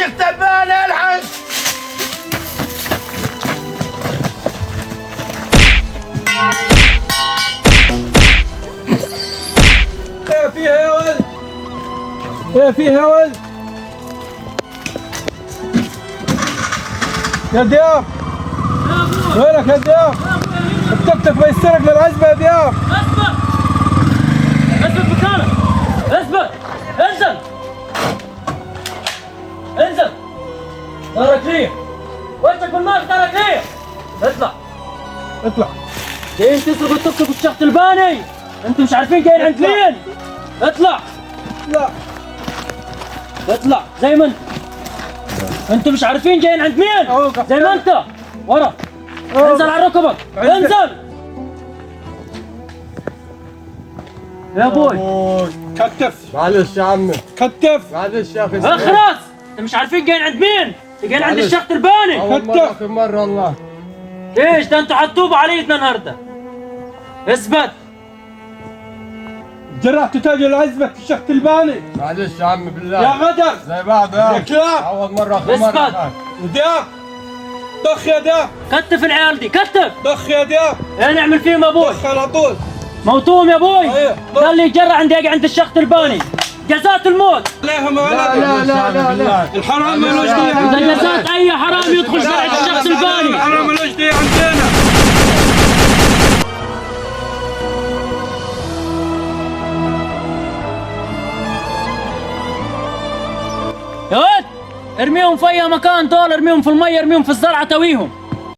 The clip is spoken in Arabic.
الشيخ تباني الحق. ايه فيها يا ولد؟ ايه فيها يا ولد؟ يا دياب وينك يا دياب؟ التكتك بيسرق للعزبة يا دياب. اثبت اثبت مكانك، اثبت، انزل انزل، دارك ليه؟ وجهك بالماء دارك ليه؟ اطلع اطلع. ليش تسرقوا التكتك والشيخ تلباني؟ انتم مش عارفين جايين عند مين؟ اطلع لا اطلع زي ما انت. انتم مش عارفين جايين عند مين؟ زي ما انت ورا. انزل على ركبك، انزل يا ابوي. كتف. معلش يا عمي، كتف. معلش يا اخي. اخرس، انتم مش عارفين جايين عند مين؟ جايين عند الشيخ تلباني. أول مرة آخر مرة والله. ايش ده انتوا حتوبوا علينا النهارده. اثبت. جرحت تاج العزبة الشيخ تلباني. معلش يا عمي بالله. يا غدر. زي بعض يا كلاب. أول مرة آخر مرة. اثبت. دياب ضخ يا دياب. كتف العيال دي، كتف. ضخ يا دياب. ايه نعمل فيهم يا ابوي؟ ضخ على طول. موتوهم يا ابوي. ايه. قال لي يجرع عند الشيخ تلباني. جزات الموت. عليهم لا لا لا لا. الحرام ملوش ديه. اذا جزات اي حرام يدخل شرع الشيخ تلباني. الحرام ملوش ديه عندنا. يا ولد ارميهم في اي مكان، دول ارميهم في المي، ارميهم في الزرعه تويهم.